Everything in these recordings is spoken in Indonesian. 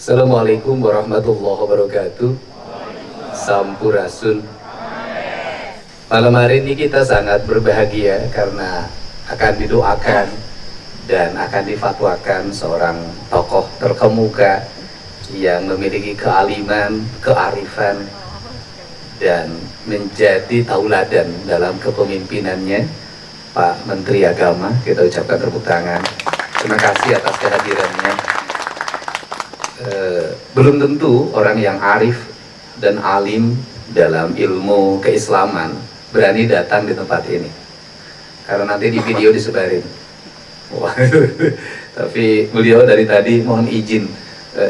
Assalamualaikum warahmatullahi wabarakatuh. Sampurasun. Malam hari ini kita sangat berbahagia karena akan didoakan dan akan difatwakan seorang tokoh terkemuka yang memiliki kealiman, kearifan, dan menjadi tauladan dalam kepemimpinannya, Pak Menteri Agama. Kita ucapkan tepuk tangan. Terima kasih atas kehadirannya. Belum tentu orang yang arif dan alim dalam ilmu keislaman berani datang di tempat ini, karena nanti di video disebarin. Wah, tapi beliau dari tadi mohon izin,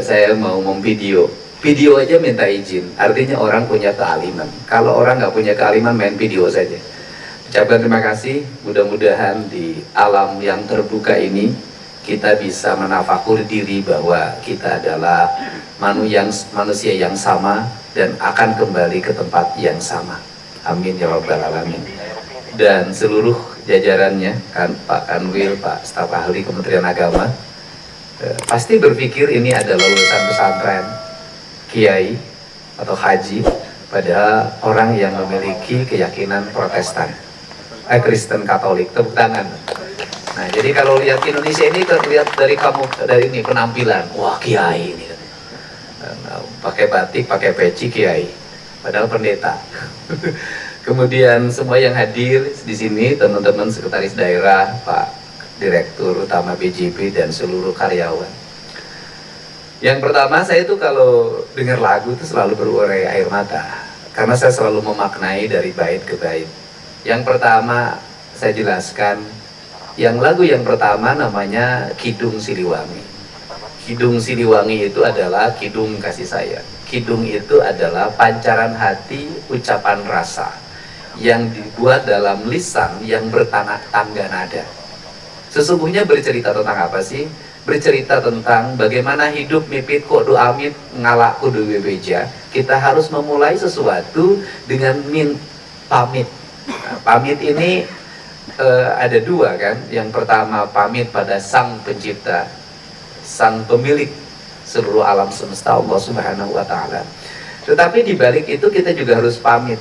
saya mau memvideo. Video aja minta izin, artinya orang punya kealiman. Kalau orang nggak punya kealiman, main video saja. Ucapkan terima kasih. Mudah-mudahan di alam yang terbuka ini kita bisa menafakur diri bahwa kita adalah manusia yang sama dan akan kembali ke tempat yang sama. Amin ya rabbal alamin. Dan seluruh jajarannya, kan Pak Kanwil, Pak Staf Ahli Kementerian Agama, pasti berpikir ini adalah lulusan pesantren, kiai atau haji, padahal orang yang memiliki keyakinan Protestan, Kristen Katolik. Tepuk tangan. Nah, jadi kalau lihat Indonesia ini terlihat dari ini penampilan, wah kiai ini, pakai batik, pakai peci kiai, padahal pendeta. Kemudian semua yang hadir di sini, teman-teman sekretaris daerah, Pak Direktur Utama BJP dan seluruh karyawan. Yang pertama, saya tuh kalau dengar lagu itu selalu berurai air mata, karena saya selalu memaknai dari bait ke bait. Yang pertama saya jelaskan. Lagu yang pertama namanya Kidung Siliwangi. Kidung Siliwangi itu adalah kidung kasih sayang. Kidung itu adalah pancaran hati, ucapan rasa yang dibuat dalam lisan yang bertangga nada. Sesungguhnya bercerita tentang apa sih? Bercerita tentang bagaimana hidup mipit kudu amit ngalak kudu bebeja. Kita harus memulai sesuatu dengan pamit. Nah, pamit ini ada dua kan. Yang pertama pamit pada Sang Pencipta, Sang Pemilik seluruh alam semesta, Allah Subhanahu wa Ta'ala. Tetapi di balik itu kita juga harus pamit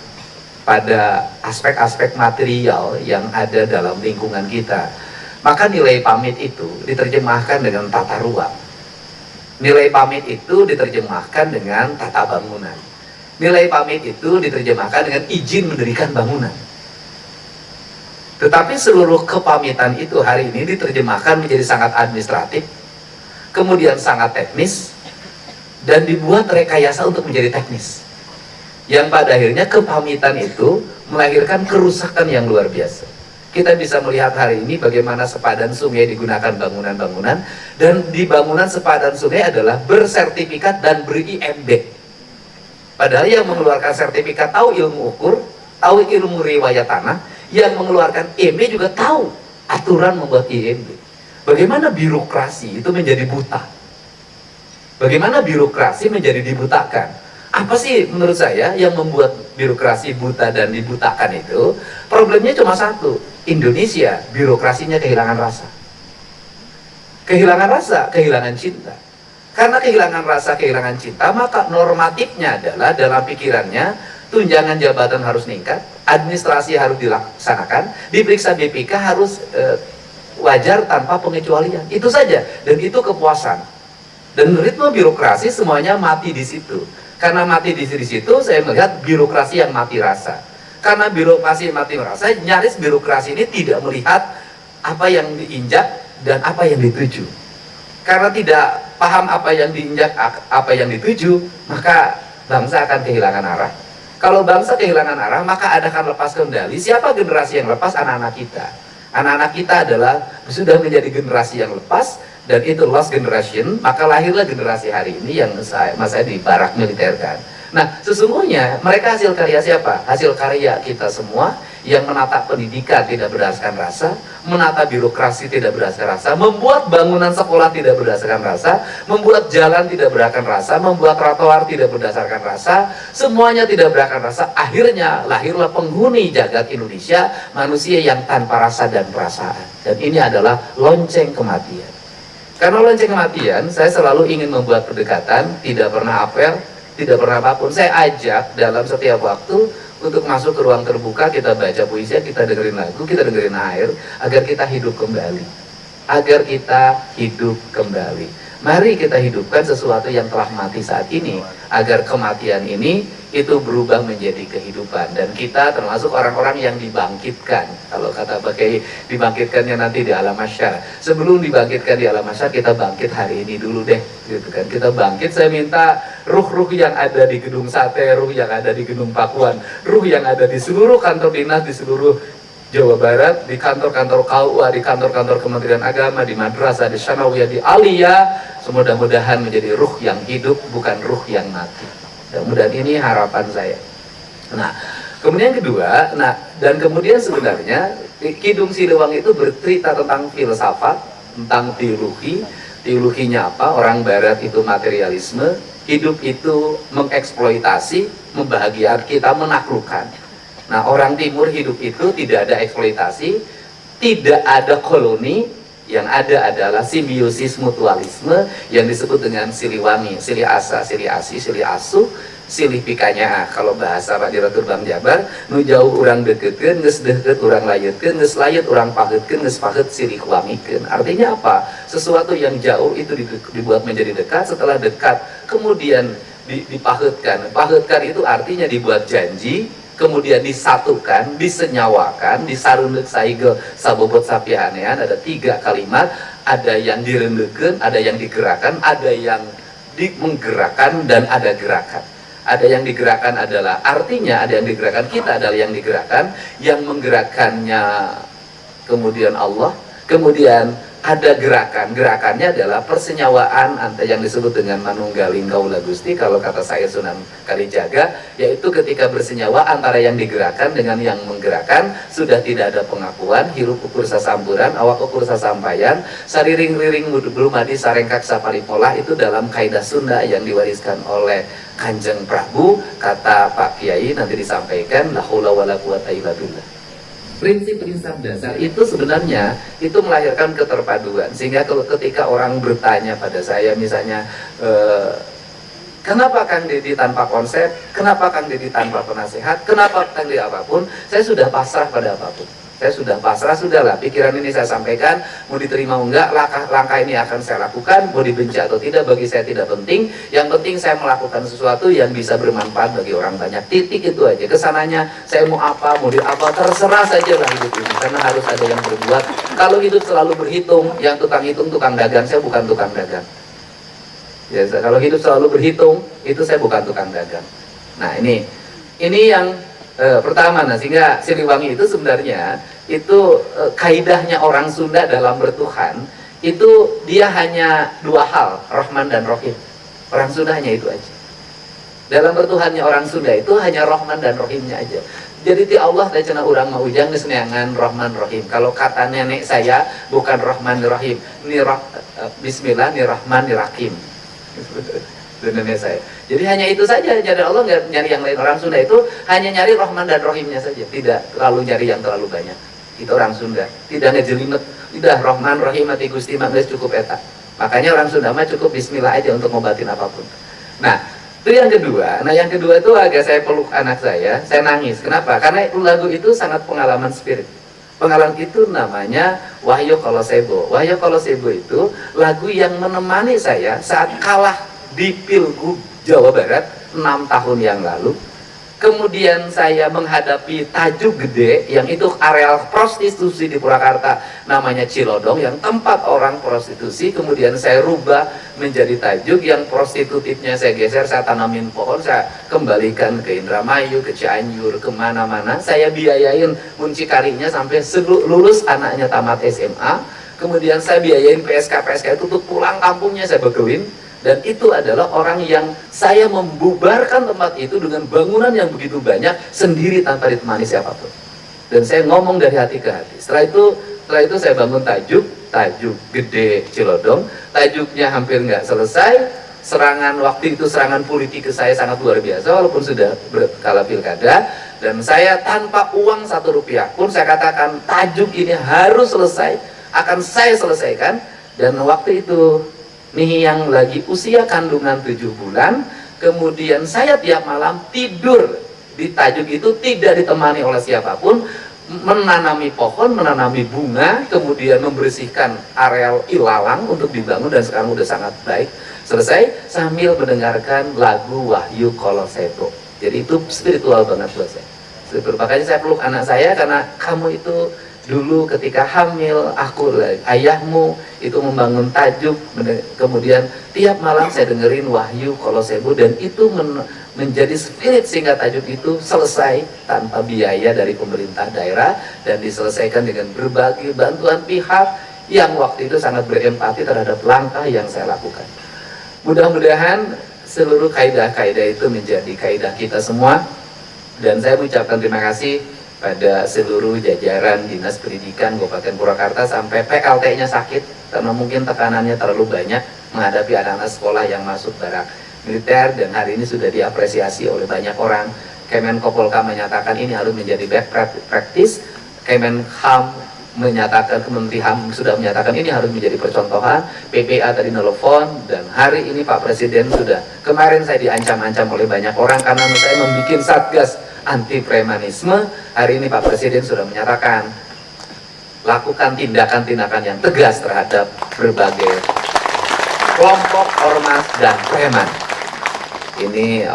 pada aspek-aspek material yang ada dalam lingkungan kita. Maka nilai pamit itu diterjemahkan dengan tata ruang. Nilai pamit itu diterjemahkan dengan tata bangunan. Nilai pamit itu diterjemahkan dengan izin mendirikan bangunan. Tetapi seluruh kepamitan itu hari ini diterjemahkan menjadi sangat administratif, kemudian sangat teknis, dan dibuat rekayasa untuk menjadi teknis. Yang pada akhirnya kepamitan itu melahirkan kerusakan yang luar biasa. Kita bisa melihat hari ini bagaimana sepadan sungai digunakan bangunan-bangunan, dan di bangunan sepadan sungai adalah bersertifikat dan ber-IMB. Padahal yang mengeluarkan sertifikat tahu ilmu ukur, tahu ilmu riwayat tanah. Yang mengeluarkan IMB juga tahu aturan membuat IMB. Bagaimana birokrasi itu menjadi buta? Bagaimana birokrasi menjadi dibutakan? Apa sih menurut saya yang membuat birokrasi buta dan dibutakan itu? Problemnya cuma satu. Indonesia birokrasinya kehilangan rasa. Kehilangan rasa, kehilangan cinta. Karena kehilangan rasa, kehilangan cinta, maka normatifnya adalah dalam pikirannya tunjangan jabatan harus meningkat, administrasi harus dilaksanakan, diperiksa BPK harus wajar tanpa pengecualian. Itu saja, dan itu kepuasan. Dan ritme birokrasi semuanya mati di situ. Karena mati di situ, saya melihat birokrasi yang mati rasa. Karena birokrasi yang mati rasa, nyaris birokrasi ini tidak melihat apa yang diinjak dan apa yang dituju. Karena tidak paham apa yang diinjak, apa yang dituju, maka bangsa akan kehilangan arah. Kalau bangsa kehilangan arah, maka akan lepas kendali. Siapa generasi yang lepas? Anak-anak kita. Anak-anak kita adalah sudah menjadi generasi yang lepas, dan itu lost generation. Maka lahirlah generasi hari ini yang saya di barak militerkan. Nah, sesungguhnya mereka hasil karya siapa? Hasil karya kita semua yang menata pendidikan tidak berdasarkan rasa, menata birokrasi tidak berdasarkan rasa, membuat bangunan sekolah tidak berdasarkan rasa, membuat jalan tidak berdasarkan rasa, membuat trotoar tidak berdasarkan rasa, semuanya tidak berdasarkan rasa. Akhirnya lahirlah penghuni jagat Indonesia, manusia yang tanpa rasa dan perasaan. Dan ini adalah lonceng kematian. Karena lonceng kematian, saya selalu ingin membuat pendekatan, tidak pernah apel, tidak pernah apapun. Saya ajak dalam setiap waktu untuk masuk ke ruang terbuka, kita baca puisi, kita dengerin lagu, kita dengerin air, agar kita hidup kembali. Agar kita hidup kembali. Mari kita hidupkan sesuatu yang telah mati saat ini, agar kematian ini itu berubah menjadi kehidupan. Dan kita termasuk orang-orang yang dibangkitkan. Kalau kata pakai dibangkitkannya nanti di alam mahsyar. Sebelum dibangkitkan di alam mahsyar, kita bangkit hari ini dulu deh, gitu kan. Kita bangkit, saya minta ruh-ruh yang ada di gedung sate, ruh yang ada di gedung Pakuan, ruh yang ada di seluruh kantor dinas, di seluruh Jawa Barat, di kantor-kantor KUA, di kantor-kantor Kementerian Agama, di madrasah, di Sanawiyah, di Aliyah, mudah-mudahan menjadi ruh yang hidup, bukan ruh yang mati. Mudah-mudahan ini harapan saya. Nah, kemudian kedua, dan kemudian sebenarnya Kidung Siliwangi itu bercerita tentang filsafat, tentang teologi. Teologinya apa? Orang Barat itu materialisme, hidup itu mengeksploitasi, membahagiakan kita, menaklukkan. Nah, orang Timur hidup itu tidak ada eksploitasi, tidak ada koloni, yang ada adalah simbiosis mutualisme yang disebut dengan Siliwangi, Silih Asa, Silih Asi, Silih Asu, Silih Pikanya. Kalau bahasa Pak Direktur Bank Jabar, nu jauh orang deketkeun, geus deukeut urang layetkeun, geus layet urang paheutkeun, geus paheut silih wangikeun. Artinya apa? Sesuatu yang jauh itu dibuat menjadi dekat, setelah dekat kemudian dipaheutkan. Paheutkan itu artinya dibuat janji, kemudian disatukan, disenyawakan, disarundeuk saigel sabobot sapihanean. Ada 3 kalimat, ada yang direndeukeun, ada yang digerakkan, ada yang menggerakkan, dan ada gerakan. Ada yang digerakkan adalah artinya, ada yang digerakkan, kita adalah yang digerakkan, yang menggerakkannya kemudian Allah, kemudian ada gerakan. Gerakannya adalah persenyawaan antara yang disebut dengan manunggaling kaula Gusti, kalau kata saya Sunan Kalijaga, yaitu ketika bersenyawa antara yang digerakkan dengan yang menggerakkan, sudah tidak ada pengakuan, hirup ukur sasampuran, awak ukur sasampayan, sariring-riring belumadi sarengkak saparipolah. Itu dalam kaidah Sunda yang diwariskan oleh Kanjeng Prabu. Kata Pak Kiai nanti disampaikan, la haula wala quwata illa billah. Prinsip-prinsip dasar itu sebenarnya itu melahirkan keterpaduan, sehingga kalau ketika orang bertanya pada saya misalnya, kenapa Kang Deddy tanpa konsep, kenapa Kang Deddy tanpa penasehat, kenapa Kang Deddy apapun, saya sudah pasrah pada apapun. Saya sudah pasrah, sudahlah, pikiran ini saya sampaikan, mau diterima mau enggak, langkah ini akan saya lakukan, mau dibenci atau tidak, bagi saya tidak penting. Yang penting saya melakukan sesuatu yang bisa bermanfaat bagi orang banyak. Titik itu aja. Kesananya saya mau apa, mau di apa, terserah saja lah hidup ini, karena harus ada yang berbuat. Kalau hidup selalu berhitung, yang tukang hitung tukang dagang, saya bukan tukang dagang. Ya, kalau hidup selalu berhitung, itu saya bukan tukang dagang. Nah, ini yang pertama. Nah, sehingga Siliwangi itu sebenarnya itu kaidahnya orang Sunda dalam bertuhan itu dia hanya 2 hal, Rahman dan Rohim. Orang Sunda hanya itu aja. Dalam bertuhannya orang Sunda itu hanya Rahman dan Rohimnya aja. Jadi ti Allah teh cenah urang mah ujang geus neangan Rahman Rohim. Kalau kata nenek saya bukan Rahman Rohim, Bismillah ni Rahman ni Rahim. Nenek saya. Jadi hanya itu saja. Jadi Allah nggak nyari yang lain. Orang Sunda itu hanya nyari Rahman dan Rohimnya saja, tidak terlalu nyari yang terlalu banyak. Itu orang Sunda. Tidak ngejelimet. Tidak Rahman Rohim ati Gusti mah geus cukup eta. Makanya orang Sunda mah cukup Bismillah aja untuk ngobatin apapun. Nah, itu yang kedua. Nah, yang kedua itu agak saya peluk anak saya nangis. Kenapa? Karena lagu itu sangat pengalaman spirit. Pengalaman itu namanya Wahyu Kolosebo. Wahyu Kolosebo itu lagu yang menemani saya saat kalah di Pilgub Jawa Barat 6 tahun yang lalu. Kemudian saya menghadapi Tajuk Gede, yang itu areal prostitusi di Purwakarta, namanya Cilodong, yang tempat orang prostitusi. Kemudian saya rubah menjadi Tajuk, yang prostitutifnya saya geser, saya tanamin pohon, saya kembalikan ke Indramayu, ke Cianjur, kemana-mana. Saya biayain muncikarinya sampai lulus, anaknya tamat SMA. Kemudian saya biayain PSK itu untuk pulang kampungnya saya bekelin. Dan itu adalah orang yang saya membubarkan tempat itu dengan bangunan yang begitu banyak sendiri tanpa ditemani siapapun. Dan saya ngomong dari hati ke hati. Setelah itu saya bangun Tajuk Gede Cilodong. Tajuknya hampir nggak selesai. Serangan waktu itu, serangan politik ke saya sangat luar biasa, walaupun sudah berkala pilkada. Dan saya tanpa uang 1 rupiah pun saya katakan Tajuk ini harus selesai, akan saya selesaikan. Dan waktu itu nih yang lagi usia kandungan 7 bulan, kemudian saya tiap malam tidur di Tajuk itu tidak ditemani oleh siapapun, menanami pohon, menanami bunga, kemudian membersihkan areal ilalang untuk dibangun, dan sekarang udah sangat baik. Selesai sambil mendengarkan lagu Wahyu Koloseto. Jadi itu spiritual banget buat saya. Makanya saya peluk anak saya, karena kamu itu dulu ketika hamil, ayahmu itu membangun Tajuk, kemudian tiap malam saya dengerin Wahyu Koloseto, dan itu menjadi spirit sehingga Tajuk itu selesai tanpa biaya dari pemerintah daerah, dan diselesaikan dengan berbagai bantuan pihak yang waktu itu sangat berempati terhadap langkah yang saya lakukan. Mudah-mudahan seluruh kaidah-kaidah itu menjadi kaidah kita semua, dan saya mengucapkan terima kasih pada seluruh jajaran Dinas Pendidikan Kabupaten Purwakarta, sampai PLT-nya sakit karena mungkin tekanannya terlalu banyak menghadapi anak-anak sekolah yang masuk barak militer, dan hari ini sudah diapresiasi oleh banyak orang. Kemenkopolhukam menyatakan ini harus menjadi best practice, Kemenham menyatakan, Kementerian HAM sudah menyatakan ini harus menjadi percontohan, PPA tadi nelfon, dan hari ini Pak Presiden sudah, kemarin saya diancam-ancam oleh banyak orang karena saya membuat satgas anti premanisme. Hari ini Pak Presiden sudah menyatakan lakukan tindakan-tindakan yang tegas terhadap berbagai kelompok ormas dan preman. Ini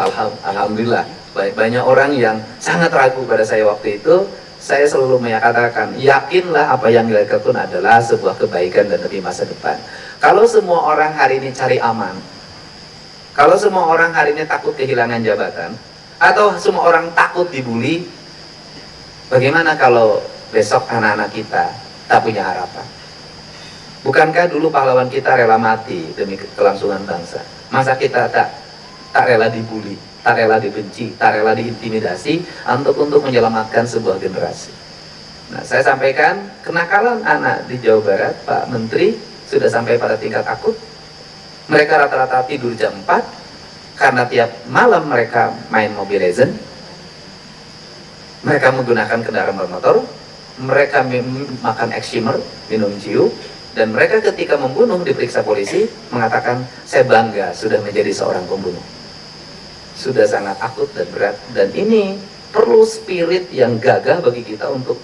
alhamdulillah banyak orang yang sangat ragu pada saya waktu itu. Saya selalu menyatakan, yakinlah apa yang dilakukan adalah sebuah kebaikan dan demi masa depan. Kalau semua orang hari ini cari aman, kalau semua orang hari ini takut kehilangan jabatan, atau semua orang takut dibully, bagaimana kalau besok anak-anak kita tak punya harapan? Bukankah dulu pahlawan kita rela mati demi kelangsungan bangsa? Masa kita tak rela dibully, tak rela dibenci, tak rela diintimidasi untuk menyelamatkan sebuah generasi? Nah, saya sampaikan, kenakalan anak di Jawa Barat, Pak Menteri, sudah sampai pada tingkat akut. Mereka rata-rata tidur jam 4 karena tiap malam mereka main Mobile Legends, mereka menggunakan kendaraan bermotor, mereka makan excimer, minum ciu, dan mereka ketika membunuh diperiksa polisi mengatakan, saya bangga sudah menjadi seorang pembunuh. Sudah sangat akut dan berat, dan ini perlu spirit yang gagah bagi kita untuk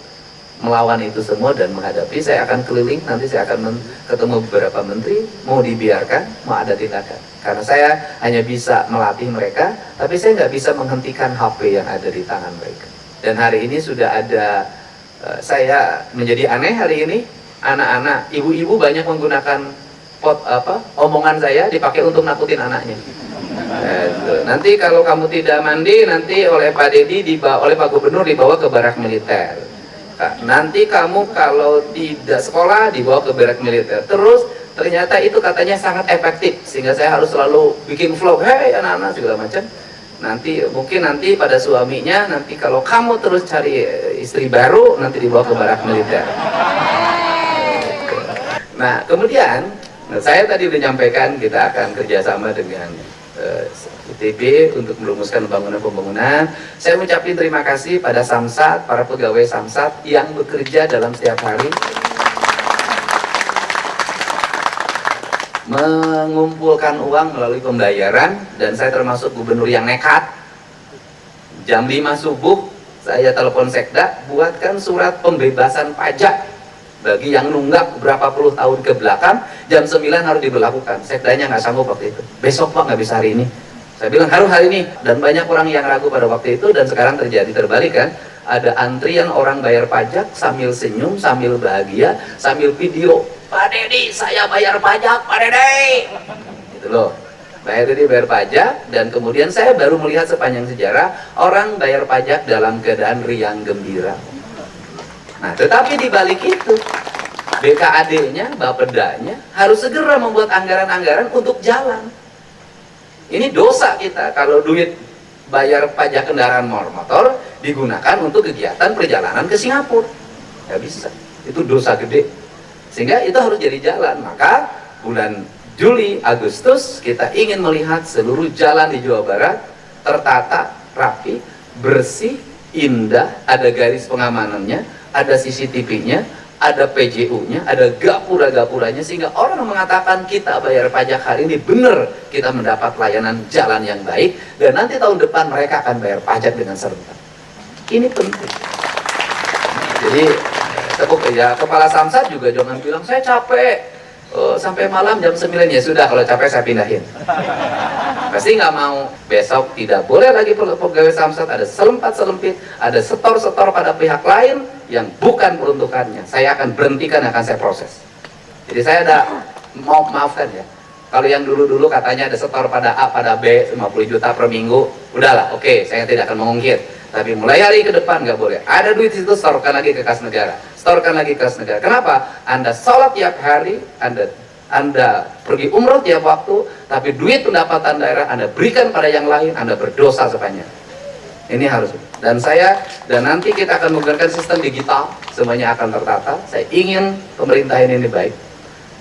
melawan itu semua dan menghadapi. Saya akan keliling, nanti saya akan ketemu beberapa menteri, mau dibiarkan, mau ada tindakan. Karena saya hanya bisa melatih mereka, tapi saya nggak bisa menghentikan HP yang ada di tangan mereka. Dan hari ini sudah ada, saya menjadi aneh hari ini, anak-anak, ibu-ibu banyak menggunakan omongan saya dipakai untuk nakutin anaknya. Nanti kalau kamu tidak mandi, nanti oleh Pak Dedi, oleh Pak Gubernur dibawa ke barak militer. Nanti kamu kalau tidak sekolah dibawa ke barak militer. Terus ternyata itu katanya sangat efektif, sehingga saya harus selalu bikin vlog, hei anak-anak segala macam. Nanti mungkin nanti pada suaminya, nanti kalau kamu terus cari istri baru, nanti dibawa ke barak militer. Nah kemudian saya tadi sudah menyampaikan kita akan kerjasama dengan ITB untuk merumuskan pembangunan. Saya mengucapkan terima kasih pada Samsat, para pegawai Samsat yang bekerja dalam setiap hari mengumpulkan uang melalui pembayaran, dan saya termasuk gubernur yang nekat. Jam 5 subuh saya telepon Sekda, buatkan surat pembebasan pajak bagi yang nunggak berapa puluh tahun ke belakang, jam 9 harus diberlakukan. Sekdanya nggak sanggup waktu itu. Besok Pak, nggak bisa hari ini. Saya bilang harus hari ini, dan banyak orang yang ragu pada waktu itu, dan sekarang terjadi terbalik kan. Ada antrian orang bayar pajak sambil senyum, sambil bahagia, sambil video. Pak Dedi, saya bayar pajak, Pak Dedi. Gitu loh. Pak Dedi bayar pajak, dan kemudian saya baru melihat sepanjang sejarah orang bayar pajak dalam keadaan riang gembira. Nah, tetapi di balik itu, BKAD-nya, Bapedanya harus segera membuat anggaran-anggaran untuk jalan. Ini dosa kita kalau duit bayar pajak kendaraan motor digunakan untuk kegiatan perjalanan ke Singapura. Nggak bisa, itu dosa gede. Sehingga itu harus jadi jalan. Maka bulan Juli, Agustus kita ingin melihat seluruh jalan di Jawa Barat tertata, rapi, bersih, indah, ada garis pengamanannya, ada CCTV-nya, ada PJU-nya, ada gapura-gapuranya, sehingga orang mengatakan kita bayar pajak hari ini benar, kita mendapat layanan jalan yang baik, dan nanti tahun depan mereka akan bayar pajak dengan serentak. Ini penting. Jadi tepuk ya, kepala Samsat juga jangan bilang saya capek sampai malam jam 9, ya sudah, kalau capek saya pindahin. Pasti nggak mau. Besok tidak boleh lagi pegawai Samsat ada selempat-selempit, ada setor-setor pada pihak lain yang bukan peruntukannya. Saya akan berhentikan, akan saya proses. Jadi saya ada maafkan ya. Kalau yang dulu-dulu katanya ada setor pada A pada B 50 juta per minggu, udahlah, oke, saya tidak akan mengungkit. Tapi mulai hari ke depan nggak boleh. Ada duit itu, setorkan lagi ke kas negara. Setorkan lagi ke kas negara. Kenapa? Anda sholat tiap hari, Anda pergi umroh tiap waktu, tapi duit pendapatan daerah Anda berikan pada yang lain, Anda berdosa sepanjang. Ini harus. Dan nanti kita akan menggunakan sistem digital, semuanya akan tertata. Saya ingin pemerintah ini baik.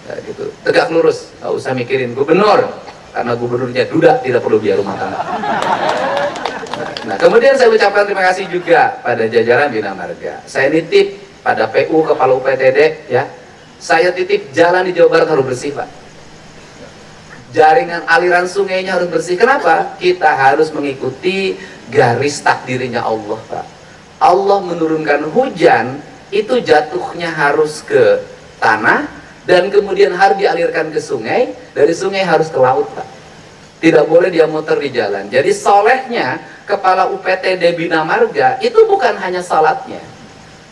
Ya, gitu. Tegak lurus, nggak usah mikirin gubernur, karena gubernurnya duda, tidak perlu biaya rumah tangga. Nah, kemudian saya ucapkan terima kasih juga pada jajaran Bina Marga. Saya nitip pada PU, Kepala UPTD, ya. Saya titip jalan di Jawa Barat harus bersih, Pak. Jaringan aliran sungainya harus bersih. Kenapa? Kita harus mengikuti garis takdirnya Allah, Pak. Allah menurunkan hujan, itu jatuhnya harus ke tanah, dan kemudian harus dialirkan ke sungai, dari sungai harus ke laut, Pak. Tidak boleh dia muter di jalan. Jadi solehnya Kepala UPTD Bina Marga itu bukan hanya salatnya.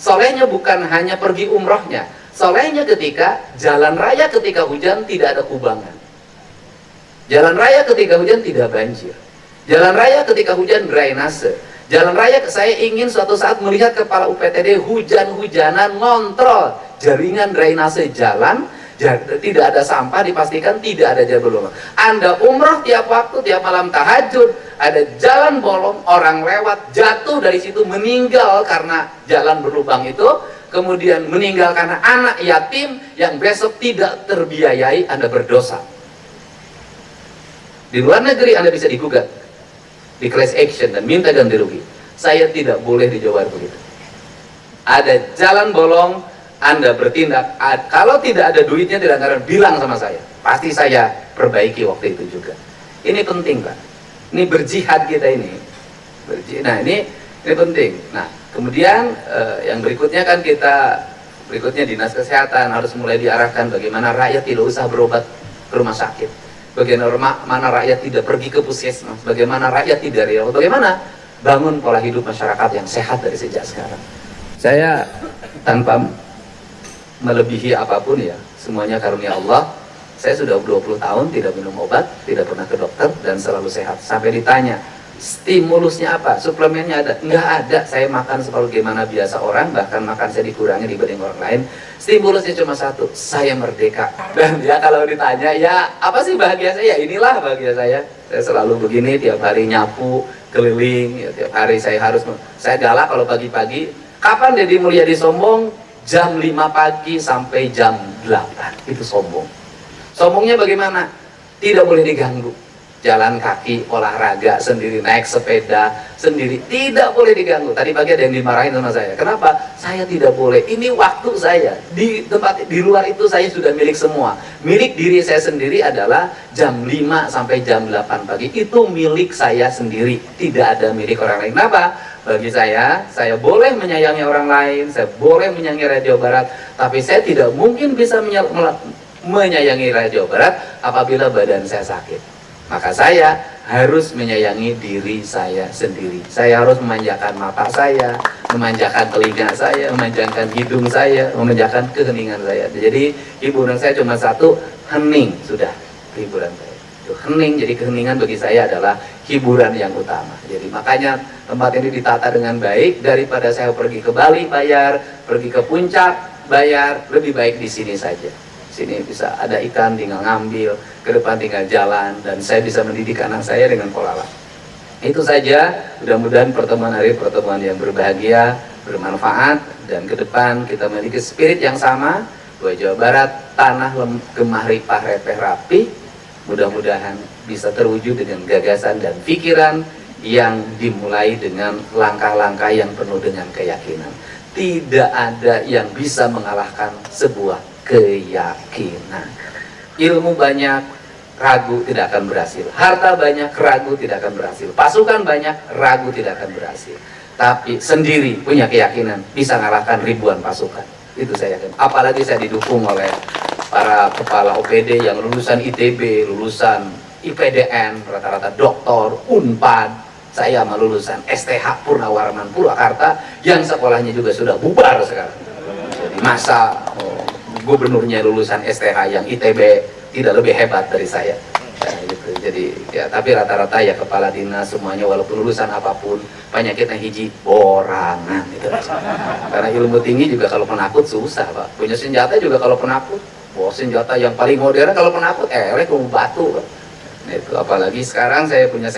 Solehnya bukan hanya pergi umrohnya. Solehnya ketika jalan raya ketika hujan tidak ada kubangan. Jalan raya ketika hujan tidak banjir. Jalan raya ketika hujan drainase. Jalan raya, saya ingin suatu saat melihat Kepala UPTD hujan-hujanan ngontrol jaringan drainase jalan, tidak ada sampah, dipastikan tidak ada jalan bolong. Anda umroh tiap waktu, tiap malam tahajud, ada jalan bolong, orang lewat, jatuh dari situ, meninggal karena jalan berlubang itu, kemudian meninggal karena anak yatim yang besok tidak terbiayai, Anda berdosa. Di luar negeri Anda bisa digugat di class action dan minta ganti rugi. Saya tidak boleh di Jawa Barat begitu. Ada jalan bolong, Anda bertindak. Kalau tidak ada duitnya, tidak akan bilang sama saya. Pasti saya perbaiki waktu itu juga. Ini penting, Pak. Ini berjihad kita ini. Nah, ini penting. Nah, kemudian yang berikutnya kan berikutnya Dinas Kesehatan harus mulai diarahkan bagaimana rakyat tidak usah berobat ke rumah sakit. Bagaimana rakyat tidak pergi ke puskesmas, bagaimana rakyat tidak dirawat, bagaimana bangun pola hidup masyarakat yang sehat dari sejak sekarang. Saya tanpa melebihi apapun ya, semuanya karunia Allah. Saya sudah 20 tahun tidak minum obat, tidak pernah ke dokter, dan selalu sehat. Sampai ditanya, stimulusnya apa? Suplemennya ada? Nggak ada. Saya makan seperti gimana biasa orang, bahkan makan saya dikurangi dibanding orang lain. Stimulusnya cuma satu, saya merdeka. Dan ya kalau ditanya, ya apa sih bahagia saya? Ya inilah bahagia saya. Saya selalu begini, tiap hari nyapu, keliling, ya, tiap hari saya galak kalau pagi-pagi. Kapan Deddy Mulyadi sombong? Jam 5 pagi sampai jam 8, itu sombong. Sombongnya bagaimana? Tidak boleh diganggu. Jalan kaki, olahraga sendiri, naik sepeda sendiri, tidak boleh diganggu. Tadi pagi ada yang dimarahin sama saya. Kenapa? Saya tidak boleh. Ini waktu saya. Di luar itu saya sudah milik semua. Milik diri saya sendiri adalah jam 5 sampai jam 8 pagi. Itu milik saya sendiri. Tidak ada milik orang lain. Kenapa? Bagi saya boleh menyayangi orang lain, saya boleh menyayangi rakyat Jawa Barat, tapi saya tidak mungkin bisa menyayangi rakyat Jawa Barat apabila badan saya sakit. Maka saya harus menyayangi diri saya sendiri. Saya harus memanjakan mata saya, memanjakan telinga saya, memanjakan hidung saya, memanjakan keheningan saya. Jadi hiburan saya cuma satu, hening, sudah hiburan saya. Hening, jadi keheningan bagi saya adalah hiburan yang utama. Jadi makanya tempat ini ditata dengan baik. Daripada saya pergi ke Bali bayar, pergi ke puncak bayar, lebih baik di sini saja. Sini bisa ada ikan, tinggal ngambil, ke depan tinggal jalan, dan saya bisa mendidik anak saya dengan pola lain. Itu saja, mudah-mudahan pertemuan hari pertemuan yang berbahagia, bermanfaat, dan ke depan kita memiliki spirit yang sama, bahwa Jawa Barat tanah gemah ripah repeh rapi, mudah-mudahan bisa terwujud dengan gagasan dan pikiran yang dimulai dengan langkah-langkah yang penuh dengan keyakinan. tidak ada yang bisa mengalahkan sebuah keyakinan. Ilmu banyak, ragu tidak akan berhasil. Harta banyak, ragu tidak akan berhasil. Pasukan banyak, ragu tidak akan berhasil. Tapi sendiri punya keyakinan bisa mengalahkan ribuan pasukan. Itu saya yakin. Apalagi saya didukung oleh para kepala OPD yang lulusan ITB, lulusan IPDN, rata-rata doktor, Unpad. Saya lulusan STH Purnawarman Purwakarta yang sekolahnya juga sudah bubar sekarang. Jadi masa gubernurnya lulusan STH yang ITB tidak lebih hebat dari saya. Nah, gitu. Jadi ya, tapi rata-rata ya kepala dinas semuanya walaupun lulusan apapun penyakitnya hiji borangan gitu. Karena ilmu tinggi juga kalau penakut susah, Pak. Punya senjata juga kalau penakut, senjata yang paling modern kalau penakut batu, Pak. Nah, itu apalagi sekarang saya punya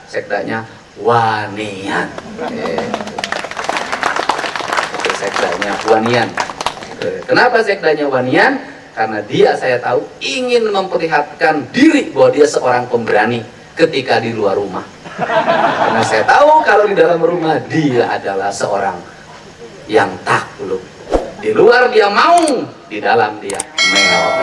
sekdanya Wanian. Itu sekdanya Wanian. Kenapa sekdanya Wanian? Karena dia saya tahu ingin memperlihatkan diri bahwa dia seorang pemberani ketika di luar rumah. Karena saya tahu kalau di dalam rumah dia adalah seorang yang takluk. Di luar dia maung, di dalam dia meong.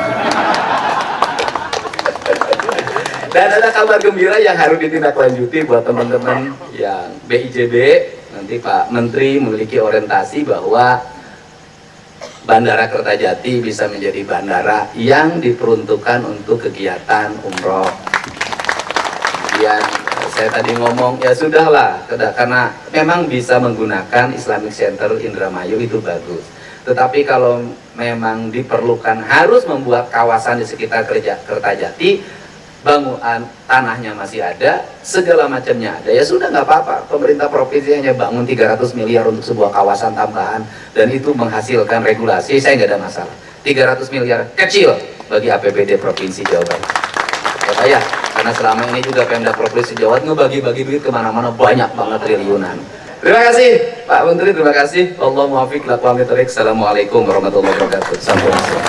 Dan ada kabar gembira yang harus ditindaklanjuti buat teman-teman yang BIJB. Nanti Pak Menteri memiliki orientasi bahwa Bandara Kertajati bisa menjadi bandara yang diperuntukkan untuk kegiatan umroh. Kemudian saya tadi ngomong ya sudahlah, karena memang bisa menggunakan Islamic Center Indramayu itu bagus. Tetapi kalau memang diperlukan harus membuat kawasan di sekitar Kertajati, bangunan tanahnya masih ada, segala macamnya ada, ya sudah nggak apa-apa. Pemerintah provinsi hanya bangun 300 miliar untuk sebuah kawasan tambahan dan itu menghasilkan regulasi, saya nggak ada masalah. 300 miliar kecil bagi APBD Provinsi Jawa Barat. Ya, karena selama ini juga Pemda Provinsi Jawa Barat ngebagi-bagi duit kemana-mana banyak banget triliunan. Terima kasih Pak Menteri, terima kasih. Allahumma muwaffiq. Assalamualaikum warahmatullahi wabarakatuh. Sampai jumpa.